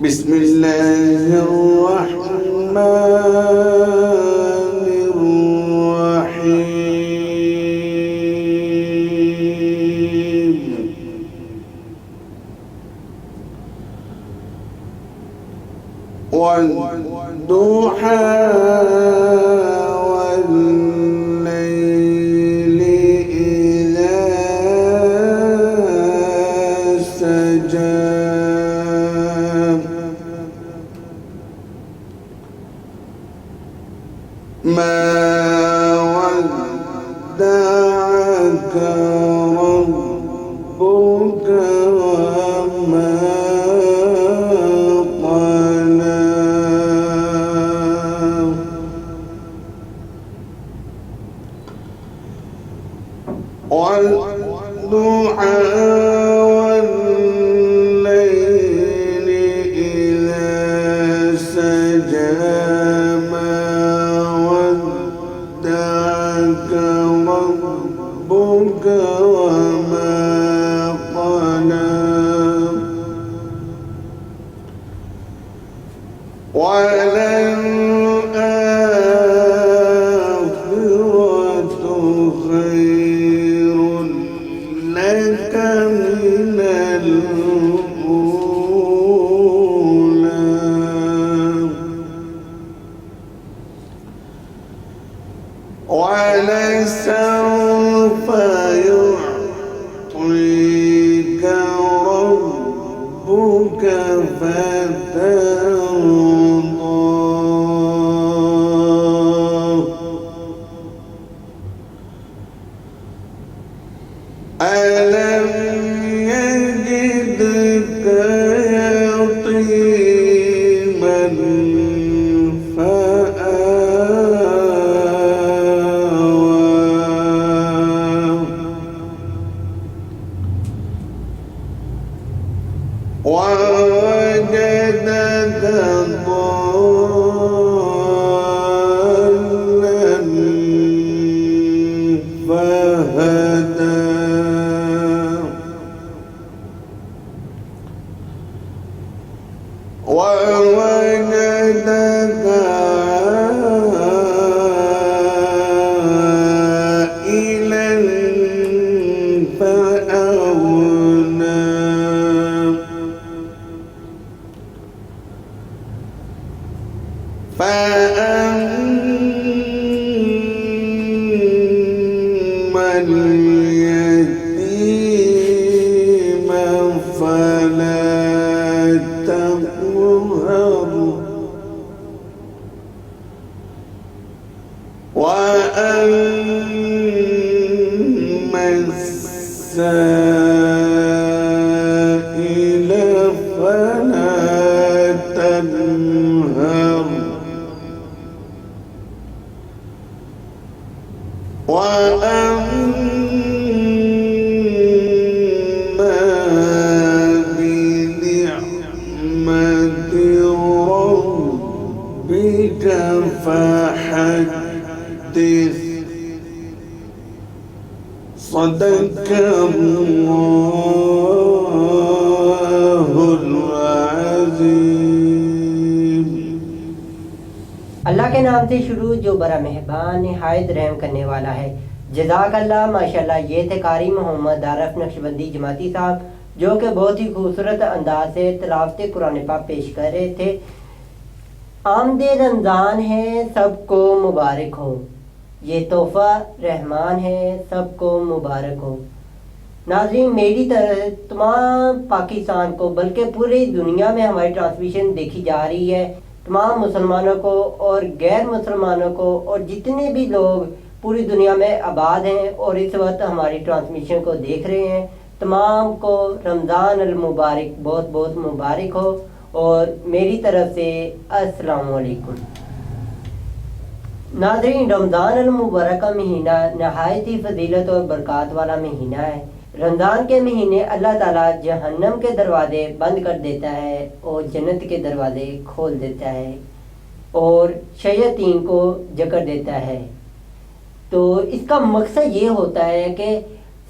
بسم الله الرحمن الرحيم والضحى والليل إذا سجى ما ودعك ربك وما قلى والضحى والليل إذا سجى ربك وما قلى وللآخرة خير لك من الأولى ولسوف يعطيك ربك فترضى ألم يجدك يتيما ووجدك ضالا فهدى ووجدك عائلا فأغنى فأما اليتيم فلا تقهر وأما السائل فلا تنهر وأما بنعمة ربك فحدث صدق الله العظيم۔ اللہ کے نام سے شروع جو بڑا مہربان نہایت رحم کرنے والا ہے۔ جزاک اللہ۔ ماشاءاللہ یہ تھے قاری محمد عارف نقشبندی جماعتی صاحب جو کہ بہت ہی خوبصورت انداز سے تلاوت قرآن پاک پیش کر رہے تھے۔ آمد رمضان ہے سب کو مبارک ہو، یہ تحفہ رحمان ہے سب کو مبارک ہو۔ ناظرین میری طرح تمام پاکستان کو بلکہ پوری دنیا میں ہماری ٹرانسمیشن دیکھی جا رہی ہے، تمام مسلمانوں کو اور غیر مسلمانوں کو اور جتنے بھی لوگ پوری دنیا میں آباد ہیں اور اس وقت ہماری ٹرانسمیشن کو دیکھ رہے ہیں، تمام کو رمضان المبارک بہت بہت مبارک ہو اور میری طرف سے السلام علیکم۔ ناظرین رمضان المبارک کا مہینہ نہایت ہی فضیلت اور برکات والا مہینہ ہے۔ رمضان کے مہینے اللہ تعالیٰ جہنم کے دروازے بند کر دیتا ہے اور جنت کے دروازے کھول دیتا ہے اور شیاطین کو جکڑ دیتا ہے۔ تو اس کا مقصد یہ ہوتا ہے کہ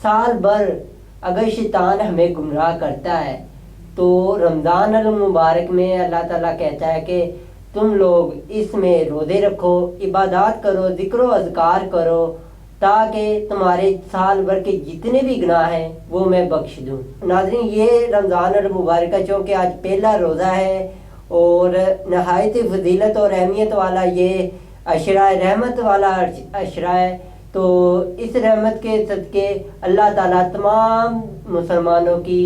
سال بھر اگر شیطان ہمیں گمراہ کرتا ہے تو رمضان المبارک میں اللہ تعالیٰ کہتا ہے کہ تم لوگ اس میں روزے رکھو، عبادات کرو، ذکر و اذکار کرو، تاکہ تمہارے سال بھر کے جتنے بھی گناہ ہیں وہ میں بخش دوں۔ ناظرین، یہ رمضان المبارک کا چونکہ آج پہلا روزہ ہے اور نہایت فضیلت اور اہمیت والا یہ عشرہ رحمت والا عشرہ ہے، تو اس رحمت کے صدقے اللہ تعالیٰ تمام مسلمانوں کی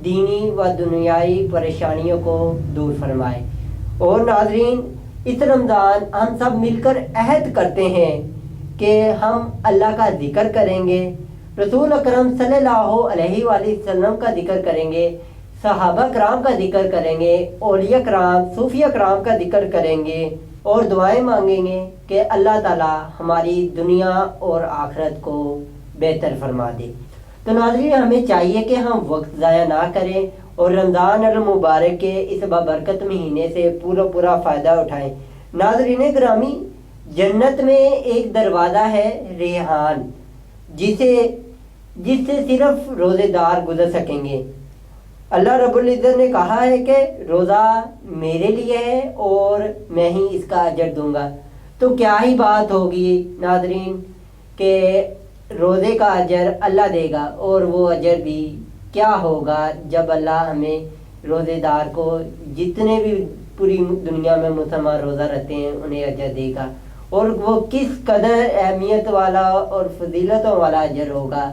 دینی و دنیائی پریشانیوں کو دور فرمائے۔ اور ناظرین، اس رمضان ہم سب مل کر عہد کرتے ہیں کہ ہم اللہ کا ذکر کریں گے، رسول اکرم صلی اللہ علیہ وآلہ وسلم کا ذکر کریں گے، صحابہ کرام کا ذکر کریں گے، اولیاء کرام، صوفیاء کرام کا ذکر کریں گے اور دعائیں مانگیں گے کہ اللہ تعالیٰ ہماری دنیا اور آخرت کو بہتر فرما دے۔ تو ناظرین، ہمیں چاہیے کہ ہم وقت ضائع نہ کریں اور رمضان المبارک کے اس بابرکت مہینے سے پورا فائدہ اٹھائیں۔ ناظرین گرامی، جنت میں ایک دروازہ ہے ریحان، جس سے صرف روزے دار گزر سکیں گے۔ اللہ رب العزت نے کہا ہے کہ روزہ میرے لیے ہے اور میں ہی اس کا اجر دوں گا۔ تو کیا ہی بات ہوگی ناظرین کہ روزے کا اجر اللہ دے گا، اور وہ اجر بھی کیا ہوگا جب اللہ ہمیں روزے دار کو جتنے بھی پوری دنیا میں مسلمان روزہ رکھتے ہیں انہیں اجر دے گا، اور وہ کس قدر اہمیت والا اور فضیلتوں والا اجر ہوگا۔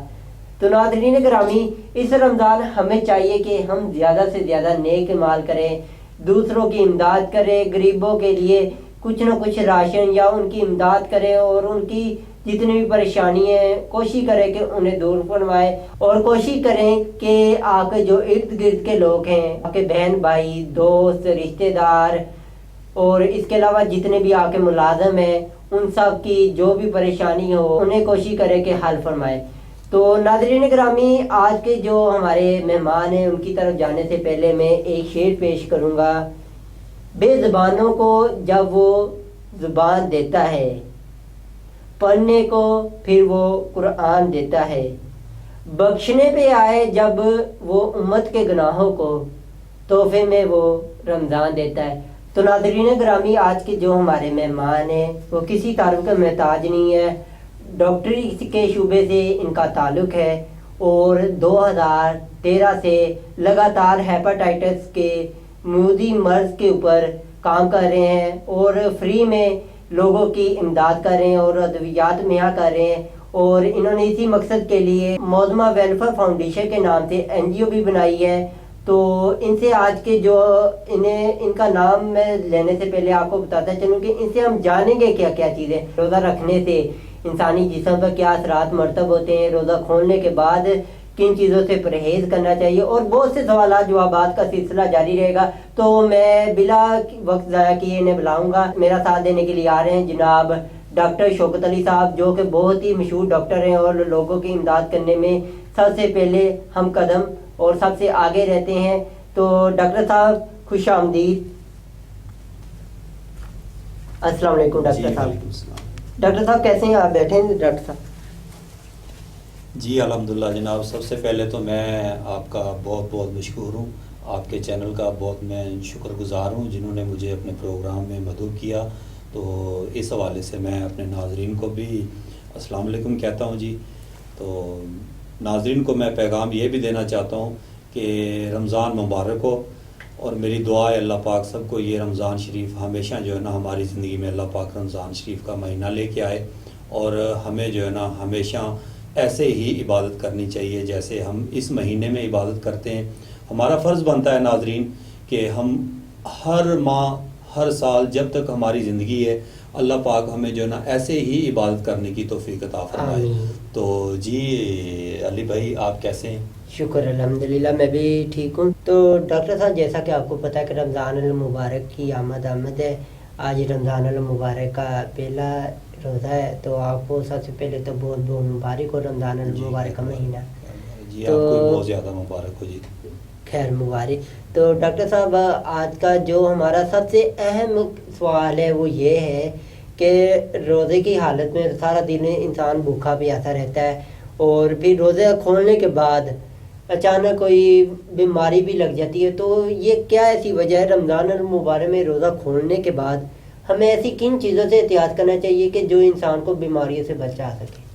تو ناظرین گرامی، اس رمضان ہمیں چاہیے کہ ہم زیادہ سے زیادہ نیک مال کریں، دوسروں کی امداد کریں، غریبوں کے لیے کچھ نہ کچھ راشن یا ان کی امداد کریں، اور ان کی جتنی بھی پریشانی ہیں کوشش کریں کہ انہیں دور فرمائیں، اور کوشش کریں کہ آپ کے جو ارد گرد کے لوگ ہیں، آپ کے بہن بھائی، دوست، رشتہ دار، اور اس کے علاوہ جتنے بھی آپ کے ملازم ہیں، ان سب کی جو بھی پریشانی ہو انہیں کوشش کریں کہ حل فرمائیں۔ تو ناظرین گرامی، آج کے جو ہمارے مہمان ہیں ان کی طرف جانے سے پہلے میں ایک شعر پیش کروں گا۔ بے زبانوں کو جب وہ زبان دیتا ہے، پڑھنے کو پھر وہ قرآن دیتا ہے، بخشنے پہ آئے جب وہ امت کے گناہوں کو، تحفے میں وہ رمضان دیتا ہے۔ تو ناظرین گرامی، آج کے جو ہمارے مہمان ہیں وہ کسی تعارف کا محتاج نہیں ہے، ڈاکٹری کے شعبے سے ان کا تعلق ہے، اور 2013 سے لگاتار ہیپاٹائٹس کے معدی مرض کے اوپر کام کر رہے ہیں، اور فری میں لوگوں کی امداد کر رہے ہیں اور ادویات مہیا کر رہے ہیں، اور انہوں نے اسی مقصد کے لیے معظمہ ویلفیئر فاؤنڈیشن کے نام سے NGO بھی بنائی ہے۔ تو ان سے آج کے جو ان کا نام میں لینے سے پہلے آپ کو بتاتا چلوں کہ ان سے ہم جانیں گے کیا کیا چیزیں روزہ رکھنے سے انسانی جسم پر کیا اثرات مرتب ہوتے ہیں، روزہ کھولنے کے بعد کن چیزوں سے پرہیز کرنا چاہیے، اور بہت سے سوالات جوابات کا سلسلہ جاری رہے گا۔ تو میں بلا وقت ضائع کیے انہیں بلاؤں گا۔ میرا ساتھ دینے کے لیے آ رہے ہیں جناب ڈاکٹر شوکت علی صاحب، جو کہ بہت ہی مشہور ڈاکٹر ہیں اور لوگوں کی امداد کرنے میں سب سے پہلے ہم قدم اور سب سے آگے رہتے ہیں۔ تو ڈاکٹر صاحب خوش آمدید۔ السلام علیکم ڈاکٹر صاحب۔ ڈاکٹر صاحب کیسے ہیں آپ؟ بیٹھے ہیں ڈاکٹر صاحب؟ جی الحمدللہ جناب، سب سے پہلے تو میں آپ کا بہت بہت مشکور ہوں، آپ کے چینل کا بہت میں شکر گزار ہوں جنہوں نے مجھے اپنے پروگرام میں مدعو کیا۔ تو اس حوالے سے میں اپنے ناظرین کو بھی السلام علیکم کہتا ہوں جی۔ تو ناظرین کو میں پیغام یہ بھی دینا چاہتا ہوں کہ رمضان مبارک ہو، اور میری دعا ہے اللہ پاک سب کو یہ رمضان شریف ہمیشہ جو ہے نا ہماری زندگی میں اللہ پاک رمضان شریف کا مہینہ لے کے آئے، اور ہمیں جو ہے نا ہمیشہ ایسے ہی عبادت کرنی چاہیے جیسے ہم اس مہینے میں عبادت کرتے ہیں۔ ہمارا فرض بنتا ہے ناظرین کہ ہم ہر ماہ ہر سال جب تک ہماری زندگی ہے اللہ پاک ہمیں جو ہے نا ایسے ہی عبادت کرنے کی توفیق عطا فرمائے۔ تو جی علی بھائی آپ کیسے ہیں؟ شکر الحمدللہ، میں بھی ٹھیک ہوں۔ تو ڈاکٹر صاحب، جیسا کہ آپ کو پتہ ہے کہ رمضان المبارک کی آمد ہے، آج رمضان المبارک کا پہلا روزہ ہے، تو آپ کو سب سے پہلے تو بہت بہت مبارک ہو رمضان المبارک کا مہینہ۔ جی آپ کو بہت زیادہ مبارک ہو جی۔ خیر مبارک۔ تو ڈاکٹر صاحب، آج کا جو ہمارا سب سے اہم سوال ہے وہ یہ ہے کہ روزے کی حالت میں سارا دن انسان بھوکا پیاسا رہتا ہے اور پھر روزے کھولنے کے بعد اچانک کوئی بیماری بھی لگ جاتی ہے، تو یہ کیا ایسی وجہ ہے رمضان المبارک میں روزہ کھولنے کے بعد ہمیں ایسی کن چیزوں سے احتیاط کرنا چاہیے کہ جو انسان کو بیماریوں سے بچا سکے؟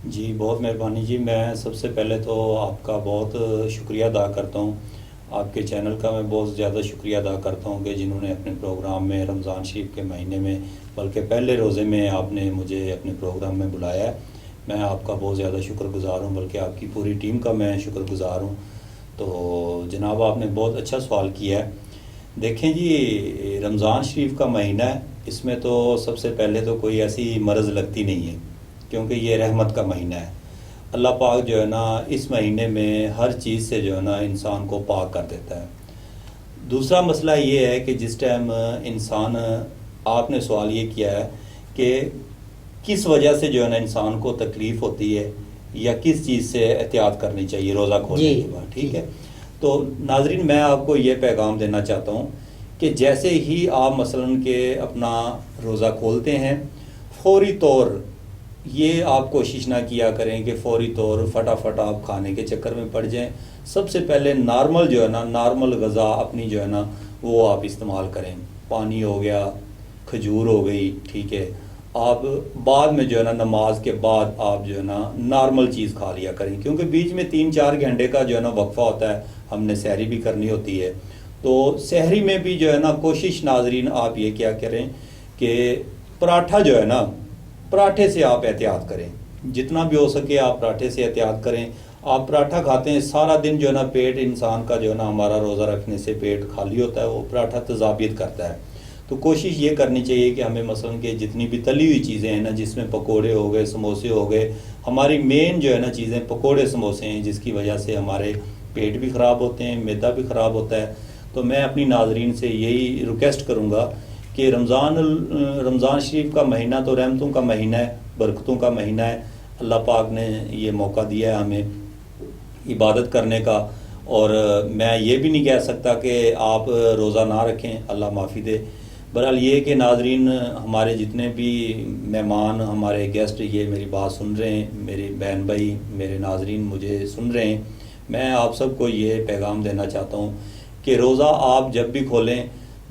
جی بہت مہربانی جی. میں سب سے پہلے تو آپ کا بہت شکریہ ادا کرتا ہوں. آپ کے چینل کا میں بہت زیادہ شکریہ ادا کرتا ہوں کہ جنہوں نے اپنے پروگرام میں رمضان شریف کے مہینے میں بلکہ پہلے روزے میں آپ نے مجھے اپنے پروگرام میں بلایا ہے. میں آپ کا بہت زیادہ شکر گزار ہوں، بلکہ آپ کی پوری ٹیم کا میں شکر گزار ہوں. تو جناب آپ نے بہت اچھا سوال کیا ہے. دیکھیں جی، رمضان شریف کا مہینہ ہے، اس میں تو سب سے پہلے تو کوئی ایسی مرض لگتی نہیں ہے، کیونکہ یہ رحمت کا مہینہ ہے. اللہ پاک جو ہے نا اس مہینے میں ہر چیز سے جو ہے نا انسان کو پاک کر دیتا ہے. دوسرا مسئلہ یہ ہے کہ جس ٹائم انسان، آپ نے سوال یہ کیا ہے کہ کس وجہ سے جو ہے نا انسان کو تکلیف ہوتی ہے یا کس چیز سے احتیاط کرنی چاہیے روزہ کھولنے کے بعد. ٹھیک ہے، تو ناظرین میں آپ کو یہ پیغام دینا چاہتا ہوں کہ جیسے ہی آپ مثلاً کہ اپنا روزہ کھولتے ہیں، فوری طور یہ آپ کوشش نہ کیا کریں کہ فوری طور فٹافٹ آپ کھانے کے چکر میں پڑ جائیں. سب سے پہلے نارمل جو ہے نا، نارمل غذا اپنی جو ہے نا وہ آپ استعمال کریں. پانی ہو گیا، کھجور ہو گئی، ٹھیک ہے. آپ بعد میں جو ہے نا نماز کے بعد آپ جو ہے نا نارمل چیز کھا لیا کریں، کیونکہ بیچ میں 3-4 گھنٹے کا جو ہے نا وقفہ ہوتا ہے، ہم نے سحری بھی کرنی ہوتی ہے. تو سحری میں بھی جو ہے نا کوشش ناظرین آپ یہ کیا کریں کہ پراٹھا جو ہے نا، پراٹھے سے آپ احتیاط کریں. جتنا بھی ہو سکے آپ پراٹھے سے احتیاط کریں. آپ پراٹھا کھاتے ہیں سارا دن جو ہے نا پیٹ انسان کا جو ہے نا ہمارا روزہ رکھنے سے پیٹ خالی ہوتا ہے، وہ پراٹھا تذابیت کرتا ہے. تو کوشش یہ کرنی چاہیے کہ ہمیں مثلاً کہ جتنی بھی تلی ہوئی چیزیں ہیں نا، جس میں پکوڑے ہو گئے، سموسے ہو گئے، ہماری مین جو ہے نا چیزیں پکوڑے سموسے ہیں، جس کی وجہ سے ہمارے پیٹ بھی خراب ہوتے ہیں، معدہ بھی خراب ہوتا ہے. تو میں اپنی ناظرین سے یہی ریکویسٹ کروں گا کہ رمضان شریف کا مہینہ تو رحمتوں کا مہینہ ہے، برکتوں کا مہینہ ہے. اللہ پاک نے یہ موقع دیا ہے ہمیں عبادت کرنے کا، اور میں یہ بھی نہیں کہہ سکتا کہ آپ روزہ نہ رکھیں، اللہ معافی دے. بہرحال یہ کہ ناظرین، ہمارے جتنے بھی مہمان، ہمارے گیسٹ یہ میری بات سن رہے ہیں، میری بہن بھائی، میرے ناظرین مجھے سن رہے ہیں، میں آپ سب کو یہ پیغام دینا چاہتا ہوں کہ روزہ آپ جب بھی کھولیں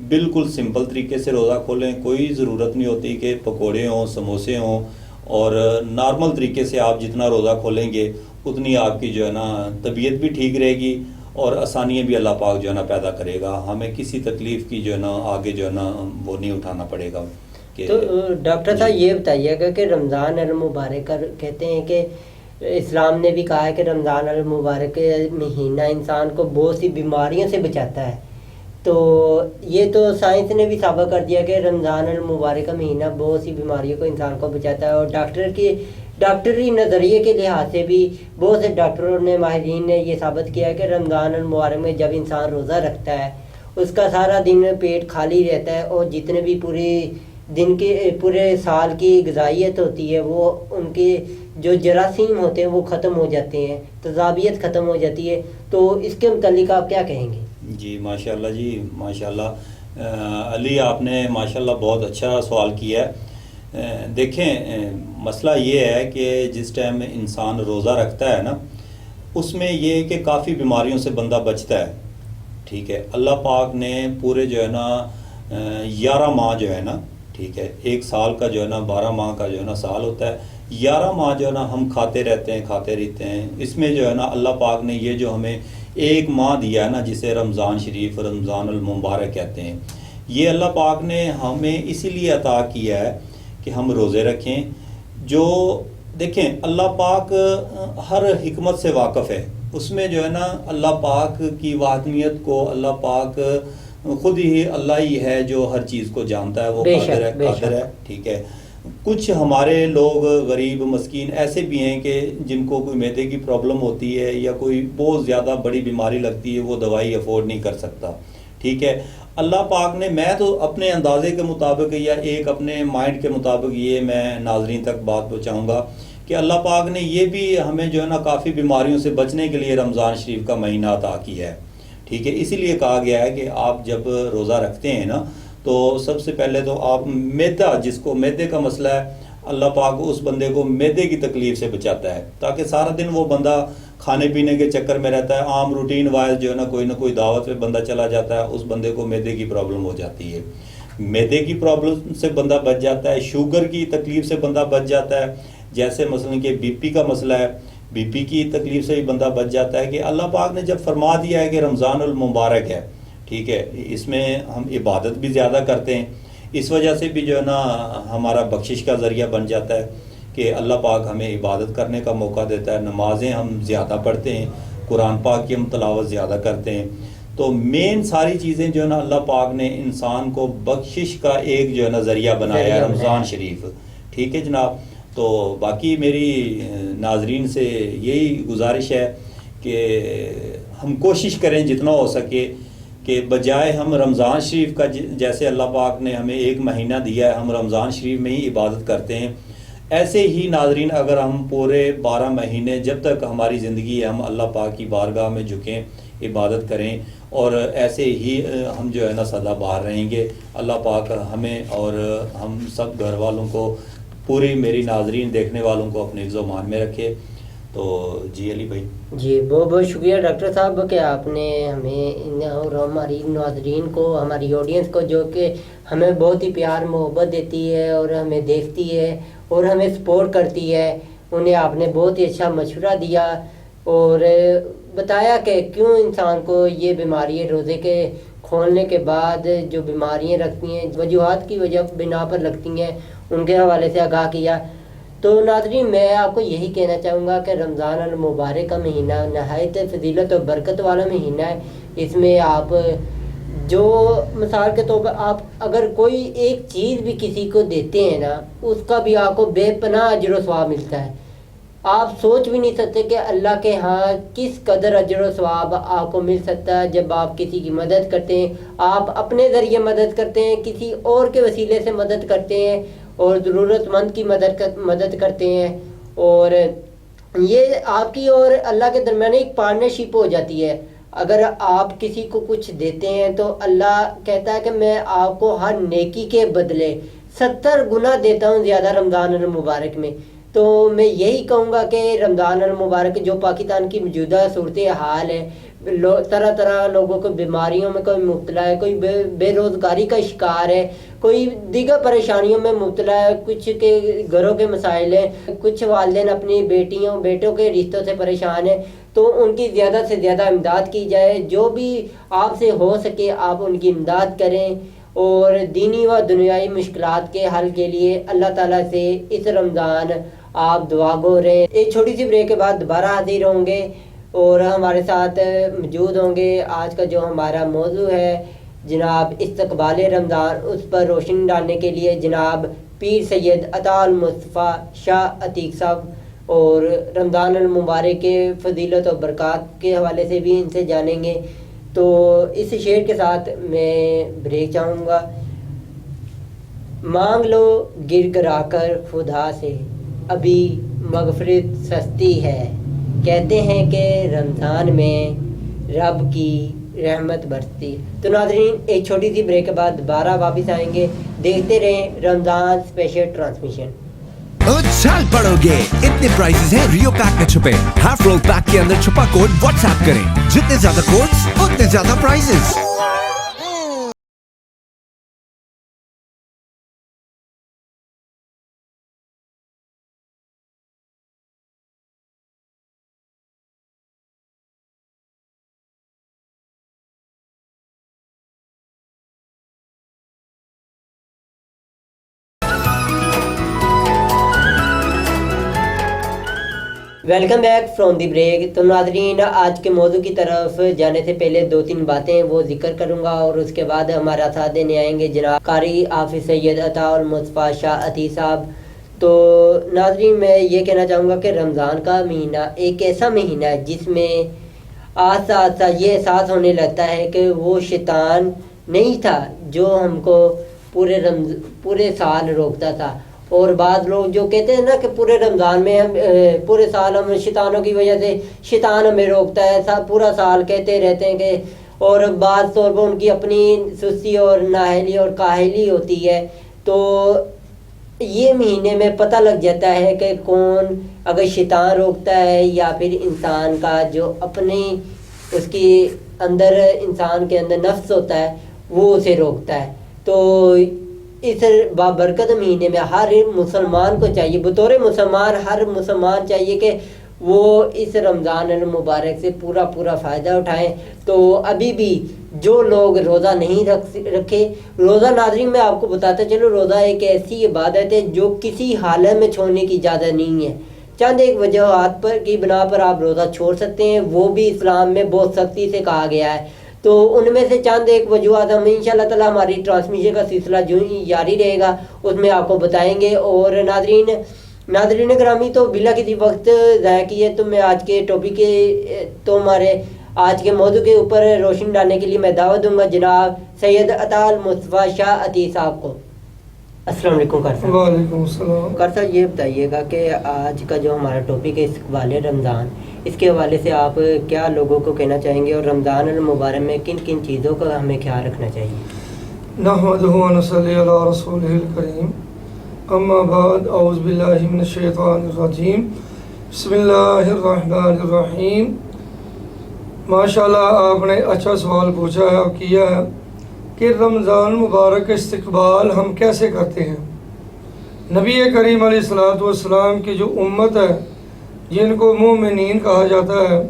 بالکل سمپل طریقے سے روزہ کھولیں. کوئی ضرورت نہیں ہوتی کہ پکوڑے ہوں، سموسے ہوں، اور نارمل طریقے سے آپ جتنا روزہ کھولیں گے اتنی آپ کی جو ہے نا طبیعت بھی ٹھیک رہے گی اور آسانیاں بھی اللہ پاک جو ہے نا پیدا کرے گا. ہمیں کسی تکلیف کی جو ہے نا آگے جو ہے نا وہ نہیں اٹھانا پڑے گا. تو ڈاکٹر صاحب یہ بتائیے گا کہ رمضان المبارک کہتے ہیں کہ اسلام نے بھی کہا ہے کہ رمضان المبارک مہینہ انسان کو بہت سی بیماریوں سے بچاتا ہے. تو یہ تو سائنس نے بھی ثابت کر دیا کہ رمضان المبارک کا مہینہ بہت سی بیماریوں کو انسان کو بچاتا ہے، اور ڈاکٹری نظریے کے لحاظ سے بھی بہت سے ڈاکٹروں نے، ماہرین نے یہ ثابت کیا ہے کہ رمضان المبارک میں جب انسان روزہ رکھتا ہے اس کا سارا دن پیٹ خالی رہتا ہے، اور جتنے بھی پورے سال کی غذائیت ہوتی ہے وہ ان کے جو جراثیم ہوتے ہیں وہ ختم ہو جاتے ہیں، تذابیت ختم ہو جاتی ہے. تو اس کے متعلق آپ کیا کہیں گے؟ جی ماشاءاللہ، جی ماشاءاللہ علی، آپ نے ماشاءاللہ بہت اچھا سوال کیا ہے. دیکھیں مسئلہ یہ ہے کہ جس ٹائم انسان روزہ رکھتا ہے نا، اس میں یہ ہے کہ کافی بیماریوں سے بندہ بچتا ہے. ٹھیک ہے، اللہ پاک نے پورے جو ہے نا 11 ماہ جو ہے نا، ٹھیک ہے، ایک سال کا جو ہے نا 12 ماہ کا جو ہے نا سال ہوتا ہے، 11 ماہ جو ہے نا ہم کھاتے رہتے ہیں. اس میں جو ہے نا اللہ پاک نے یہ جو ہمیں ایک ماہ دیا ہے نا، جسے رمضان شریف، رمضان المبارک کہتے ہیں، یہ اللہ پاک نے ہمیں اسی لیے عطا کیا ہے کہ ہم روزے رکھیں. جو دیکھیں اللہ پاک ہر حکمت سے واقف ہے. اس میں جو ہے نا اللہ پاک کی وحدانیت کو، اللہ پاک خود ہی اللہ ہی ہے جو ہر چیز کو جانتا ہے، وہ قادر ہے. ٹھیک ہے، کچھ ہمارے لوگ غریب مسکین ایسے بھی ہیں کہ جن کو کوئی معدے کی پرابلم ہوتی ہے یا کوئی بہت زیادہ بڑی بیماری لگتی ہے، وہ دوائی افورڈ نہیں کر سکتا. ٹھیک ہے، اللہ پاک نے، میں تو اپنے اندازے کے مطابق یا ایک اپنے مائنڈ کے مطابق یہ میں ناظرین تک بات پہنچاؤں گا کہ اللہ پاک نے یہ بھی ہمیں جو ہے نا کافی بیماریوں سے بچنے کے لیے رمضان شریف کا مہینہ عطا کیا ہے. ٹھیک ہے، اسی لیے کہا گیا ہے کہ آپ جب روزہ رکھتے ہیں نا تو سب سے پہلے تو آپ میدا، جس کو میدے کا مسئلہ ہے، اللہ پاک اس بندے کو میدے کی تکلیف سے بچاتا ہے، تاکہ سارا دن وہ بندہ کھانے پینے کے چکر میں رہتا ہے، عام روٹین وائز جو ہے نا کوئی دعوت پہ بندہ چلا جاتا ہے، اس بندے کو میدے کی پرابلم ہو جاتی ہے، میدے کی پرابلم سے بندہ بچ جاتا ہے، شوگر کی تکلیف سے بندہ بچ جاتا ہے، جیسے مثلا کہ بی پی کا مسئلہ ہے، بی پی کی تکلیف سے بھی بندہ بچ جاتا ہے، کہ اللہ پاک نے جب فرما دیا ہے کہ رمضان المبارک ہے، ٹھیک ہے، اس میں ہم عبادت بھی زیادہ کرتے ہیں، اس وجہ سے بھی جو ہے نا ہمارا بخشش کا ذریعہ بن جاتا ہے کہ اللہ پاک ہمیں عبادت کرنے کا موقع دیتا ہے، نمازیں ہم زیادہ پڑھتے ہیں، قرآن پاک کی ہم تلاوت زیادہ کرتے ہیں، تو مین ساری چیزیں جو ہے نا اللہ پاک نے انسان کو بخشش کا ایک جو ہے نا ذریعہ بنایا ہے رمضان شریف، ٹھیک ہے جناب۔ تو باقی میری ناظرین سے یہی گزارش ہے کہ ہم کوشش کریں جتنا ہو سکے کہ بجائے ہم رمضان شریف کا، جیسے اللہ پاک نے ہمیں ایک مہینہ دیا ہے، ہم رمضان شریف میں ہی عبادت کرتے ہیں، ایسے ہی ناظرین اگر ہم پورے 12 مہینے جب تک ہماری زندگی ہے ہم اللہ پاک کی بارگاہ میں جھکیں، عبادت کریں، اور ایسے ہی ہم جو ہے نا سدا بہار رہیں گے۔ اللہ پاک ہمیں اور ہم سب گھر والوں کو، پوری میری ناظرین دیکھنے والوں کو اپنے حفظ و امان میں رکھے۔ تو جی علی بھائی جی بہت بہت شکریہ ڈاکٹر صاحب کہ آپ نے ہمیں اور ہماری ناظرین کو، ہماری آڈینس کو، جو کہ ہمیں بہت ہی پیار محبت دیتی ہے اور ہمیں دیکھتی ہے اور ہمیں سپورٹ کرتی ہے، انہیں آپ نے بہت ہی اچھا مشورہ دیا اور بتایا کہ کیوں انسان کو یہ بیماری ہے، روزے کے کھولنے کے بعد جو بیماریاں رکھتی ہیں، وجوہات کی وجہ بنا پر لگتی ہیں، ان کے حوالے سے آگاہ کیا۔ تو ناظرین میں آپ کو یہی کہنا چاہوں گا کہ رمضان المبارک کا مہینہ نہایت فضیلت اور برکت والا مہینہ ہے۔ اس میں آپ جو مثال کے طور پر آپ اگر کوئی ایک چیز بھی کسی کو دیتے ہیں نا، اس کا بھی آپ کو بے پناہ اجر و ثواب ملتا ہے۔ آپ سوچ بھی نہیں سکتے کہ اللہ کے ہاں کس قدر اجر و ثواب آپ کو مل سکتا ہے جب آپ کسی کی مدد کرتے ہیں، آپ اپنے ذریعے مدد کرتے ہیں، کسی اور کے وسیلے سے مدد کرتے ہیں اور ضرورت مند کی مدد کرتے ہیں، اور یہ آپ کی اور اللہ کے درمیان ایک پارٹنرشپ ہو جاتی ہے۔ اگر آپ کسی کو کچھ دیتے ہیں تو اللہ کہتا ہے کہ میں آپ کو ہر نیکی کے بدلے 70 گنا دیتا ہوں زیادہ رمضان المبارک میں۔ تو میں یہی کہوں گا کہ رمضان المبارک جو پاکستان کی موجودہ صورتحال ہے، طرح طرح لوگوں کو بیماریوں میں کوئی مبتلا ہے، کوئی بے روزگاری کا شکار ہے، کوئی دیگر پریشانیوں میں مبتلا ہے، کچھ کے گھروں کے مسائل ہیں، کچھ والدین اپنی بیٹیوں بیٹوں کے رشتوں سے پریشان ہیں، تو ان کی زیادہ سے زیادہ امداد کی جائے۔ جو بھی آپ سے ہو سکے آپ ان کی امداد کریں، اور دینی و دنیائی مشکلات کے حل کے لیے اللہ تعالیٰ سے اس رمضان آپ دعا گو رہیں۔ ایک چھوٹی سی بریک کے بعد دوبارہ حاضر ہوں گے اور ہمارے ساتھ موجود ہوں گے۔ آج کا جو ہمارا موضوع ہے جناب استقبال رمضان، اس پر روشنی ڈالنے کے لیے جناب پیر سید عطا المصطفیٰ شاہ عتیق صاحب، اور رمضان المبارک کے فضیلت و برکات کے حوالے سے بھی ان سے جانیں گے۔ تو اس شعر کے ساتھ میں بریک چاہوں گا۔ مانگ لو گر گرا کر خدا سے، ابھی مغفرت سستی ہے، کہتے ہیں کہ رمضان میں رب کی رحمت برستی۔ تو ناظرین ایک چھوٹی سی بریک کے بعد دوبارہ واپس آئیں گے، دیکھتے رہیں رمضان اسپیشل ٹرانسمیشن۔ اچھال پڑو گے، اتنے پرائزز ہیں ریو پیک میں چھپے۔ ہاف رول پیک کے اندر چھپا کوڈ واٹس ایپ کریں، جتنے زیادہ کوڈز اتنے زیادہ prizes. Welcome back from the break. تو ناظرین آج کے موضوع کی طرف جانے سے پہلے 2-3 باتیں وہ ذکر کروں گا، اور اس کے بعد ہمارا ساتھ دینے آئیں گے جناب قاری حافظ سید عطا المصطفیٰ شاہ عتیق صاحب۔ تو ناظرین میں یہ کہنا چاہوں گا کہ رمضان کا مہینہ ایک ایسا مہینہ ہے جس میں آہستہ آہستہ یہ احساس ہونے لگتا ہے کہ وہ شیطان نہیں تھا جو ہم کو پورے سال روکتا تھا۔ اور بعض لوگ جو کہتے ہیں نا کہ پورے رمضان میں ہم پورے سال ہم شیطانوں کی وجہ سے شیطان ہمیں روکتا ہے، پورا سال کہتے رہتے ہیں کہ، اور بعض طور پر ان کی اپنی سستی اور نااہلی اور کاہلی ہوتی ہے، تو یہ مہینے میں پتہ لگ جاتا ہے کہ کون اگر شیطان روکتا ہے یا پھر انسان کا جو اپنی اس کی اندر انسان کے اندر نفس ہوتا ہے وہ اسے روکتا ہے. تو اس بابرکت مہینے میں ہر مسلمان کو چاہیے، بطور مسلمان ہر مسلمان چاہیے کہ وہ اس رمضان المبارک سے پورا فائدہ اٹھائیں. تو ابھی بھی جو لوگ روزہ نہیں رکھے، روزہ ناظرین میں آپ کو بتاتا چلو، روزہ ایک ایسی عبادت ہے جو کسی حالت میں چھوڑنے کی اجازت نہیں ہے. چند ایک وجوہات پر کی بنا پر آپ روزہ چھوڑ سکتے ہیں، وہ بھی اسلام میں بہت سختی سے کہا گیا ہے. تو ان میں سے چند ایک وجوہات ہم انشاءاللہ تعالی ہماری ٹرانسمیشن کا سلسلہ جو ہی جاری رہے گا اس میں آپ کو بتائیں گے. اور ناظرین گرامی، تو بلا کسی وقت ضائع کیے تو میں آج کے ٹاپک کے تو ہمارے آج کے موضوع کے اوپر روشنی ڈالنے کے لیے میں دعوت دوں گا جناب سید عطا المصطفیٰ شاہ عطی صاحب کو. السلام علیکم کار صاحب. وعلیکم السلام. کار صاحب یہ بتائیے گا کہ آج کا جو ہمارا ٹاپک ہے استقبال رمضان، اس کے حوالے سے آپ کیا لوگوں کو کہنا چاہیں گے اور رمضان المبارک میں کن کن چیزوں کا ہمیں خیال رکھنا چاہیے؟ نحمدہ و نصلی علی رسولہ الکریم، اما بعد، اعوذ باللہ من الشیطان الرجیم، بسم اللہ الرحمن الرحیم. ماشاءاللہ آپ نے اچھا سوال پوچھا ہے اور کیا ہے کہ رمضان مبارک کا استقبال ہم کیسے کرتے ہیں. نبی کریم علیہ الصلوۃ والسلام کی جو امت ہے جن کو مومنین کہا جاتا ہے،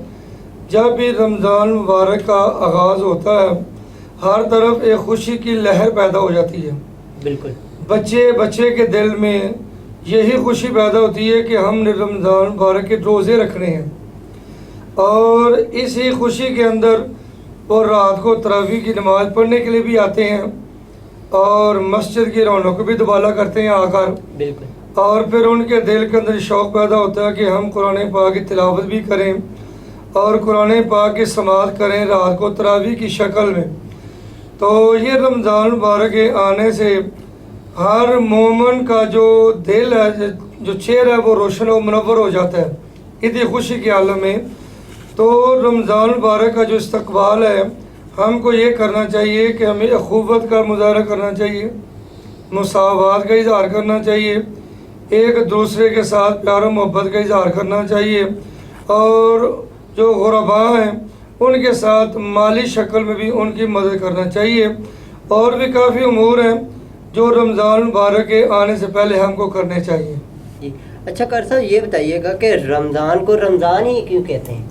جب بھی رمضان مبارک کا آغاز ہوتا ہے ہر طرف ایک خوشی کی لہر پیدا ہو جاتی ہے. بالکل. بچے کے دل میں یہی خوشی پیدا ہوتی ہے کہ ہم نے رمضان مبارک کے روزے رکھنے ہیں، اور اسی خوشی کے اندر وہ رات کو تراویح کی نماز پڑھنے کے لیے بھی آتے ہیں اور مسجد کی رونق کو بھی دوبالا کرتے ہیں آ کر. بالکل. اور پھر ان کے دل کے اندر شوق پیدا ہوتا ہے کہ ہم قرآن پاک کی تلاوت بھی کریں اور قرآن پاک کی سماعت کریں رات کو تراویح کی شکل میں. تو یہ رمضان مبارک کے آنے سے ہر مومن کا جو دل ہے، جو چہرہ ہے، وہ روشن و منور ہو جاتا ہے اتنی خوشی کے عالم میں. تو رمضان مبارک کا جو استقبال ہے ہم کو یہ کرنا چاہیے کہ ہمیں اخوت کا مظاہرہ کرنا چاہیے، مساوات کا اظہار کرنا چاہیے، ایک دوسرے کے ساتھ پیار و محبت کا اظہار کرنا چاہیے، اور جو غرباء ہیں ان کے ساتھ مالی شکل میں بھی ان کی مدد کرنا چاہیے. اور بھی کافی امور ہیں جو رمضان مبارک کے آنے سے پہلے ہم کو کرنے چاہیے. جی اچھا کار صاحب یہ بتائیے گا کہ رمضان کو رمضان ہی کیوں کہتے ہیں؟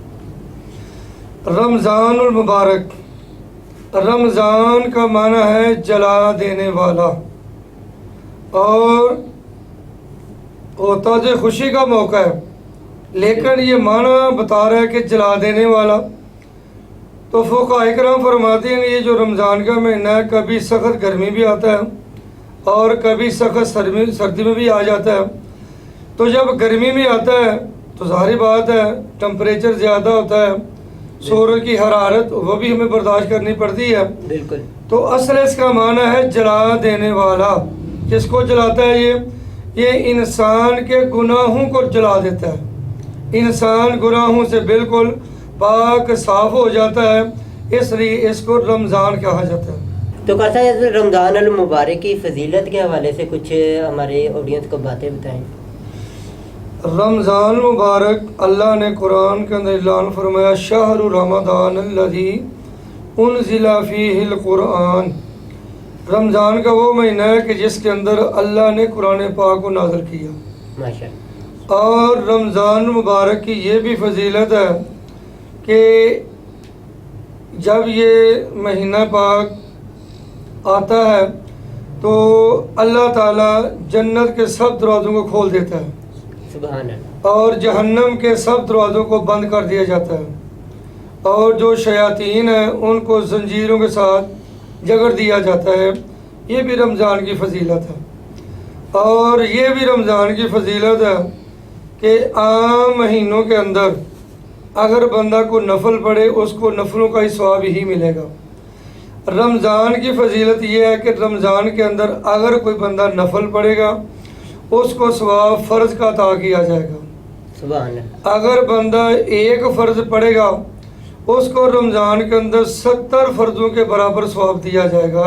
رمضان المبارک، رمضان کا معنی ہے جلا دینے والا، اور ہوتا جو خوشی کا موقع ہے لیکن یہ معنی بتا رہا ہے کہ جلا دینے والا. تو فقہاء کرام فرماتے ہیں یہ جو رمضان کا مہینہ ہے کبھی سخت گرمی بھی آتا ہے اور کبھی سخت سردی میں بھی آ جاتا ہے. تو جب گرمی میں آتا ہے تو ظاہری بات ہے ٹمپریچر زیادہ ہوتا ہے، سورج کی حرارت وہ بھی ہمیں برداشت کرنی پڑتی ہے. بالکل. تو اصل اس کا معنی ہے جلا دینے والا. جس کو جلاتا ہے یہ انسان کے گناہوں کو جلا دیتا ہے، انسان گناہوں سے بالکل پاک صاف ہو جاتا ہے، اس لیے اس کو رمضان کہا جاتا ہے. تو کہتا ہے رمضان المبارک کی فضیلت کے حوالے سے کچھ ہمارے آڈینس کو باتیں بتائیں. رمضان مبارک اللہ نے قرآن کے اندر اعلان فرمایا شہر رمضان الذی انزل فیہ القرآن. رمضان کا وہ مہینہ ہے کہ جس کے اندر اللہ نے قرآن پاک کو نازل کیا. ماشاءاللہ. اور رمضان مبارک کی یہ بھی فضیلت ہے کہ جب یہ مہینہ پاک آتا ہے تو اللہ تعالیٰ جنت کے سب دروازوں کو کھول دیتا ہے، سبحان اللہ، اور جہنم کے سب دروازوں کو بند کر دیا جاتا ہے، اور جو شیاطین ہیں ان کو زنجیروں کے ساتھ جگڑ دیا جاتا ہے. یہ بھی رمضان کی فضیلت ہے. اور یہ بھی رمضان کی فضیلت ہے کہ عام مہینوں کے اندر اگر بندہ کو نفل پڑھے اس کو نفلوں کا ہی ثواب ہی ملے گا. رمضان کی فضیلت یہ ہے کہ رمضان کے اندر اگر کوئی بندہ نفل پڑھے گا اس کو ثواب فرض کا عطا کیا جائے گا. سبحان اللہ. اگر بندہ ایک فرض پڑھے گا اس کو رمضان کے اندر 70 فرضوں کے برابر ثواب دیا جائے گا.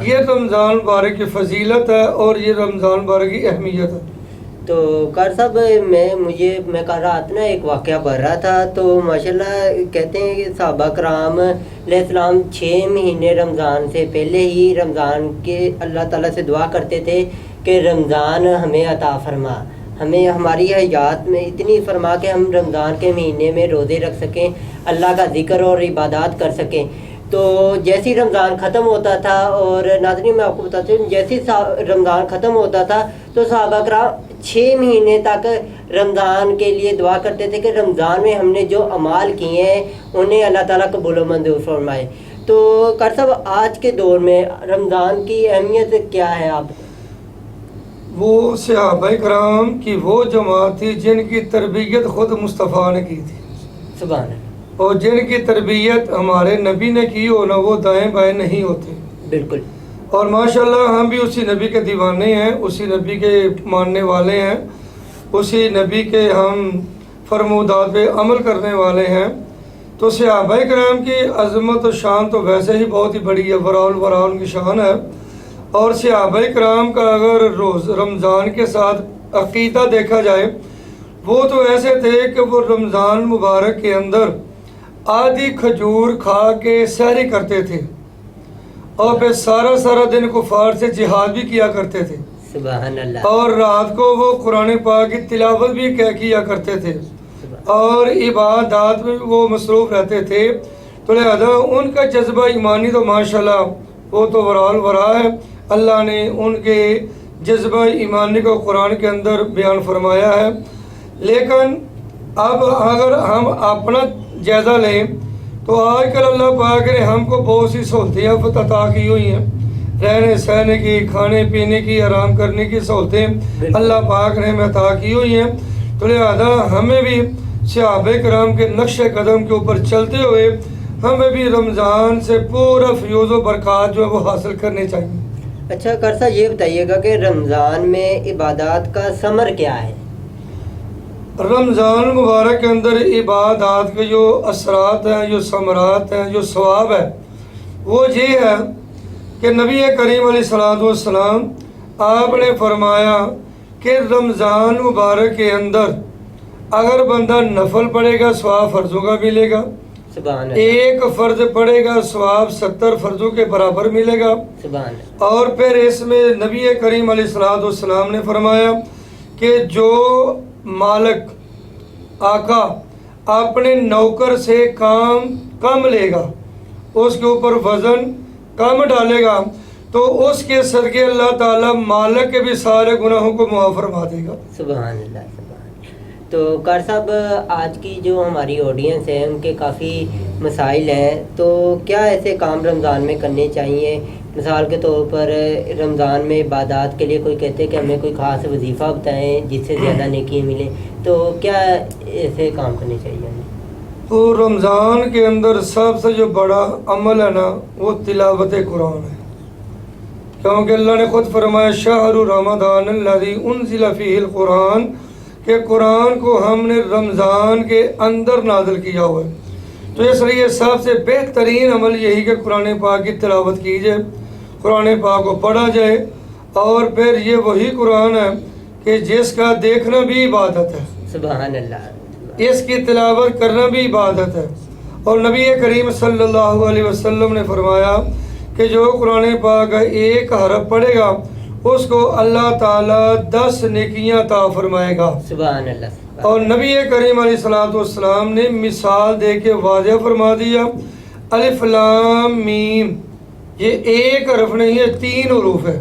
یہ رمضان مبارک کی فضیلت ہے اور یہ رمضان مبارک کی اہمیت ہے. تو قاری صاحب میں کل رات نا ایک واقعہ پڑھ رہا تھا تو ماشاءاللہ کہتے ہیں کہ صحابہ کرام علیہ السلام 6 مہینے رمضان سے پہلے ہی رمضان کے اللہ تعالیٰ سے دعا کرتے تھے کہ رمضان ہمیں عطا فرما، ہمیں ہماری حیات میں اتنی فرما کہ ہم رمضان کے مہینے میں روزے رکھ سکیں، اللہ کا ذکر اور عبادات کر سکیں. تو جیسی رمضان ختم ہوتا تھا، اور ناظرین میں آپ کو بتاتا ہوں، جیسی رمضان ختم ہوتا تھا تو صحابہ کرام 6 مہینے تک رمضان کے لیے دعا کرتے تھے کہ رمضان میں ہم نے جو اعمال کیے ہیں انہیں اللہ تعالیٰ قبول و منظور فرمائے. تو قاری صاحب آج کے دور میں رمضان کی اہمیت کیا ہے آپ؟ وہ صحابہ کرام کی وہ جماعت تھی جن کی تربیت خود مصطفیٰ نے کی تھی. سبحان اللہ. اور جن کی تربیت ہمارے نبی نے کی ہو نا، وہ دائیں بائیں نہیں ہوتے. بالکل. اور ماشاءاللہ ہم بھی اسی نبی کے دیوانے ہیں، اسی نبی کے ماننے والے ہیں، اسی نبی کے ہم فرمودات پہ عمل کرنے والے ہیں. تو صحابہ کرام کی عظمت و شان تو ویسے ہی بہت ہی بڑی ہے، وراء کی شان ہے. اور صحابہ کرام کا اگر رمضان کے ساتھ عقیدہ دیکھا جائے، وہ تو ایسے تھے کہ وہ رمضان مبارک کے اندر آدھی کھجور کھا کے سحری کرتے تھے، اور پھر سارا دن کفار سے جہاد بھی کیا کرتے تھے. سبحان اللہ. اور رات کو وہ قرآن پاک کی تلاوت بھی کیا کرتے تھے، اور عبادات میں وہ مصروف رہتے تھے. تو لہذا ان کا جذبہ ایمانی تو ماشاءاللہ وہ تو وراء ہے. اللہ نے ان کے جذبہ ایمانی کو قرآن کے اندر بیان فرمایا ہے. لیکن اب اگر ہم اپنا جائزہ لیں تو آج کل اللہ پاک نے ہم کو بہت سی سہولتیں عطا کی ہوئی ہیں، رہنے سہنے کی، کھانے پینے کی، آرام کرنے کی سہولتیں اللہ پاک نے ہمیں عطا کی ہوئی ہیں. تو لہذا ہمیں بھی صحابہ کرام کے نقش قدم کے اوپر چلتے ہوئے ہمیں بھی رمضان سے پورا فیوز و برکات جو ہے وہ حاصل کرنے چاہیے. اچھا قاری صاحب یہ بتائیے گا کہ رمضان میں عبادات کا ثمر کیا ہے؟ رمضان مبارک کے اندر عبادات کے جو اثرات ہیں، جو ثمرات ہیں، جو ثواب ہے، وہ یہ ہے کہ نبی کریم علیہ السلام آپ نے فرمایا کہ رمضان مبارک کے اندر اگر بندہ نفل پڑھے گا ثواب فرضوں کا ملے گا. سبحان اللہ. ایک فرض پڑھے گا ثواب 70 فرضوں کے برابر ملے گا. سبحان اللہ. اور پھر اس میں نبی کریم علیہ السلام نے فرمایا کہ جو مالک آقا اپنے نوکر سے کام کم لے گا، اس کے اوپر وزن کم ڈالے گا، تو اس کے صدقے اللہ تعالیٰ مالک کے بھی سارے گناہوں کو معاف فرما دے گا. سبحان اللہ. تو قاری صاحب آج کی جو ہماری آڈینس ہے ان کے کافی مسائل ہیں، تو کیا ایسے کام رمضان میں کرنے چاہیے؟ مثال کے طور پر رمضان میں عبادات کے لیے کوئی کہتے ہیں کہ ہمیں کوئی خاص وظیفہ بتائیں جس سے زیادہ نیکی ملے، تو کیا ایسے کام کرنے چاہیے ہمیں؟ تو رمضان کے اندر سب سے جو بڑا عمل ہے نا وہ تلاوت قرآن ہے، کیونکہ اللہ نے خود فرمایا شہر رمضان الذی انزل فیہ القرآن، کہ قرآن کو ہم نے رمضان کے اندر نازل کیا ہوا ہے. تو اس لیے سب سے بہترین عمل یہی کہ قرآن پاک کی تلاوت کی جائے، قرآن پاک کو پڑھا جائے. اور پھر یہ وہی قرآن ہے کہ جس کا دیکھنا بھی عبادت ہے، سبحان اللہ، اس کی تلاوت کرنا بھی عبادت ہے. اور نبی کریم صلی اللہ علیہ وسلم نے فرمایا کہ جو قرآن پاک کا ایک حرف پڑھے گا اس کو اللہ تعالیٰ 10 نیکیاں عطا فرمائے گا. سبحان اللہ. اور نبی کریم علیہ السلام نے مثال دے کے واضح فرما دیا، الف لام میم، یہ ایک حرف نہیں ہے، 3 حروف ہے.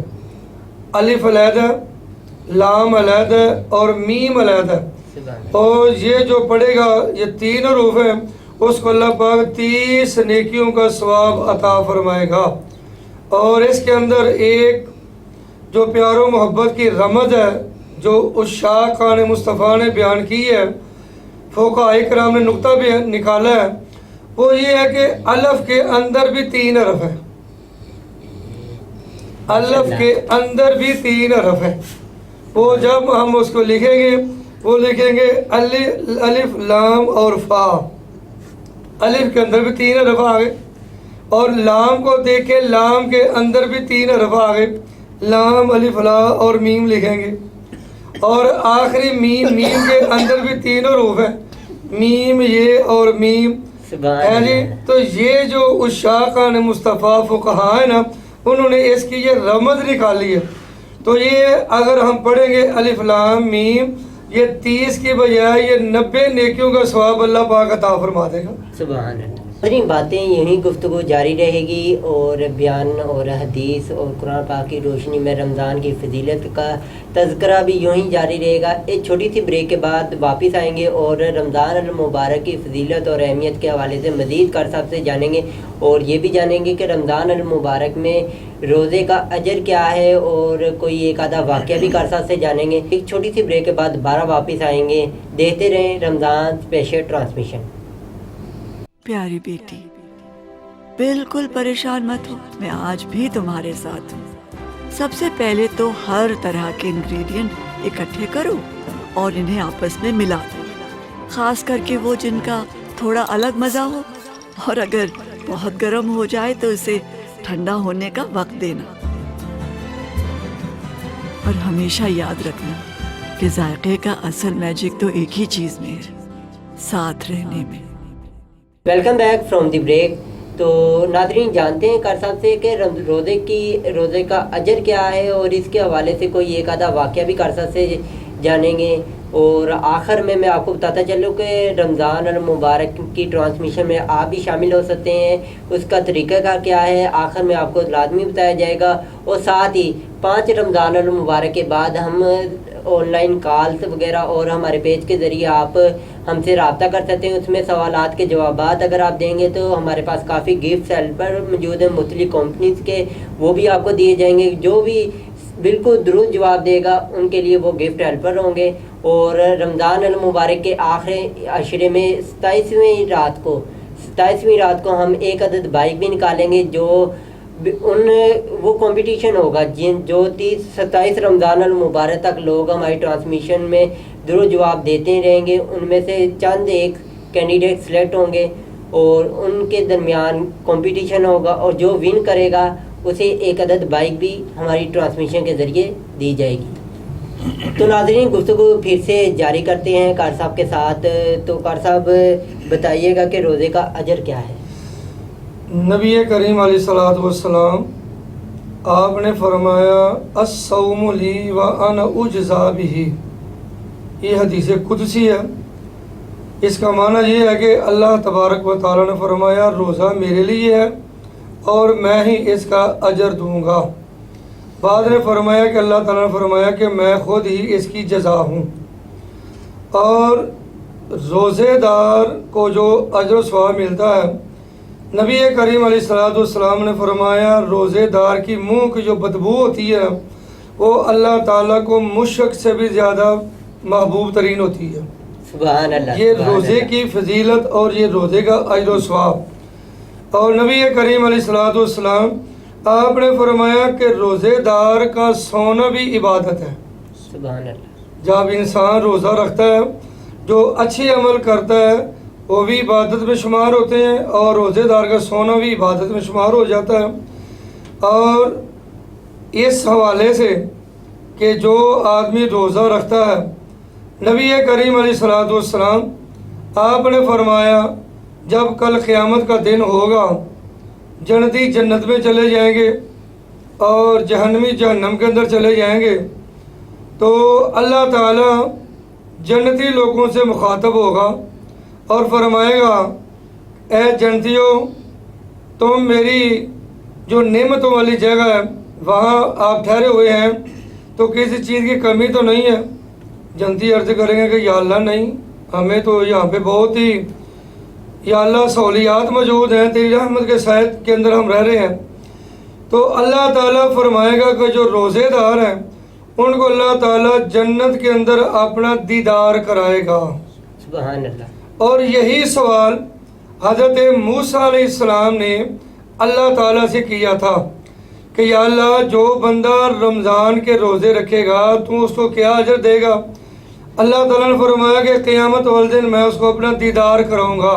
الف علیحدہ، لام علیحدہ اور میم علیحدہ. اور یہ جو پڑھے گا یہ 3 حروف ہیں، اس کو اللہ پاک 30 نیکیوں کا ثواب عطا فرمائے گا. اور اس کے اندر ایک جو پیار و محبت کی رمز ہے جو عشاقان مصطفیٰ نے بیان کی ہے، فقہاء کرام نے نقطہ بھی نکالا ہے، وہ یہ ہے کہ الف کے اندر بھی 3 حرف ہے. الف کے اندر بھی 3 حرف ہے. وہ جب ہم اس کو لکھیں گے وہ لکھیں گے الف لام اور فا. الف کے اندر بھی 3 حرف آ گئے، اور لام کو دیکھیں لام کے اندر بھی 3 حرف آ گئے، لام الف لا اور میم لکھیں گے، اور آخری میم، میم کے اندر بھی 3 حروف ہیں، میم یہ اور میم ہے جی۔ تو یہ جو عشاقان مصطفیٰ فقہا ہے نا، انہوں نے اس کی یہ رمز نکالی ہے۔ تو یہ اگر ہم پڑھیں گے الف لام میم، یہ 30 کی بجائے یہ 90 نیکیوں کا ثواب اللہ پاک عطا فرما دے گا۔ سبحان اللہ۔ باتیں یہیں گفتگو جاری رہے گی، اور بیان اور حدیث اور قرآن پاک کی روشنی میں رمضان کی فضیلت کا تذکرہ بھی یوں ہی جاری رہے گا۔ ایک چھوٹی سی بریک کے بعد واپس آئیں گے اور رمضان المبارک کی فضیلت اور اہمیت کے حوالے سے مزید کار صاحب سے جانیں گے، اور یہ بھی جانیں گے کہ رمضان المبارک میں روزے کا اجر کیا ہے، اور کوئی ایک آدھا واقعہ بھی کار صاحب سے جانیں گے۔ ایک چھوٹی سی بریک کے بعد دوبارہ واپس آئیں گے۔ دیکھتے رہیں رمضان اسپیشل ٹرانسمیشن۔ پیاری بیٹی، بالکل پریشان مت ہو، میں آج بھی تمہارے ساتھ ہوں۔ سب سے پہلے تو ہر طرح کے انگریڈینٹ اکٹھے کرو اور انہیں آپس میں ملا دو، خاص کر کے وہ جن کا تھوڑا الگ مزہ ہو، اور اگر بہت گرم ہو جائے تو اسے ٹھنڈا ہونے کا وقت دینا۔ اور ہمیشہ یاد رکھنا کہ ذائقے کا اصل میجک تو ایک ہی چیز میں ہے، ساتھ رہنے میں۔ Welcome back from the break. تو ناظرین جانتے ہیں کار صاحب سے کہ روزے کا اجر کیا ہے، اور اس کے حوالے سے کوئی ایک آدھا واقعہ بھی کار صاحب سے جانیں گے، اور آخر میں آپ کو بتاتا چلوں کہ رمضان المبارک کی ٹرانسمیشن میں آپ بھی شامل ہو سکتے ہیں، اس کا طریقہ کار کیا ہے آخر میں آپ کو لازمی بتایا جائے گا، اور ساتھ ہی 5 رمضان المبارک کے بعد ہم آن لائن کالز وغیرہ اور ہمارے پیج کے ذریعے آپ ہم سے رابطہ کر سکتے ہیں۔ اس میں سوالات کے جوابات اگر آپ دیں گے تو ہمارے پاس کافی گفٹ ہیلپر موجود ہیں مختلف کمپنیز کے، وہ بھی آپ کو دیے جائیں گے۔ جو بھی بالکل درست جواب دے گا ان کے لیے وہ گفٹ ہیلپر ہوں گے۔ اور رمضان المبارک کے آخری عشرے میں 27ویں رات کو ہم ایک عدد بائک بھی نکالیں گے، جو وہ کمپٹیشن ہوگا جو 27 رمضان المبارک تک لوگ ہماری ٹرانسمیشن میں درست جواب دیتے رہیں گے۔ ان میں سے چند ایک کینڈیڈیٹ سلیکٹ ہوں گے اور ان کے درمیان کمپٹیشن ہوگا، اور جو ون کرے گا اسے ایک عدد بائک بھی ہماری ٹرانسمیشن کے ذریعے دی جائے گی۔ تو ناظرین گفتگو پھر سے جاری کرتے ہیں کار صاحب کے ساتھ۔ تو کار صاحب بتائیے گا کہ روزے کا اجر کیا ہے؟ نبی کریم علیہ الصلوۃ والسلام آپ نے فرمایا الصوم لی وانا اجزا بہ، یہ حدیث قدسی ہے۔ اس کا معنی یہ ہے کہ اللہ تبارک و تعالیٰ نے فرمایا روزہ میرے لیے ہے اور میں ہی اس کا اجر دوں گا۔ بعد نے فرمایا کہ اللہ تعالیٰ نے فرمایا کہ میں خود ہی اس کی جزا ہوں، اور روزے دار کو جو اجر و ثواب ملتا ہے، نبی کریم علیہ الصلوۃ والسلام نے فرمایا روزے دار کی منہ کی جو بدبو ہوتی ہے وہ اللہ تعالیٰ کو مشک سے بھی زیادہ محبوب ترین ہوتی ہے۔ سبحان اللہ۔ یہ روزے کی فضیلت اور یہ روزے کا اجر و ثواب۔ اور نبی کریم علیہ الصلوۃ والسلام آپ نے فرمایا کہ روزے دار کا سونا بھی عبادت ہے۔ سبحان اللہ۔ جب انسان روزہ رکھتا ہے جو اچھی عمل کرتا ہے وہ بھی عبادت میں شمار ہوتے ہیں، اور روزے دار کا سونا بھی عبادت میں شمار ہو جاتا ہے۔ اور اس حوالے سے کہ جو آدمی روزہ رکھتا ہے، نبی کریم علیہ الصلوۃ والسلام آپ نے فرمایا جب کل قیامت کا دن ہوگا جنتی جنت میں چلے جائیں گے اور جہنمی جہنم کے اندر چلے جائیں گے، تو اللہ تعالیٰ جنتی لوگوں سے مخاطب ہوگا اور فرمائے گا اے جنتیوں، تم میری جو نعمتوں والی جگہ ہے وہاں آپ ٹھہرے ہوئے ہیں تو کسی چیز کی کمی تو نہیں ہے؟ جنتی عرض کریں گے کہ یا اللہ نہیں، ہمیں تو یہاں پہ بہت ہی یا اللہ سہولیات موجود ہیں، تیری رحمت کے سائے کے اندر ہم رہ رہے ہیں۔ تو اللہ تعالیٰ فرمائے گا کہ جو روزے دار ہیں ان کو اللہ تعالیٰ جنت کے اندر اپنا دیدار کرائے گا۔ سبحان اللہ۔ اور یہی سوال حضرت موسیٰ علیہ السلام نے اللہ تعالیٰ سے کیا تھا کہ یا اللہ جو بندہ رمضان کے روزے رکھے گا تو اس کو کیا اجر دے گا؟ اللہ تعالیٰ نے فرمایا کہ قیامت والے دن میں اس کو اپنا دیدار کراؤں گا۔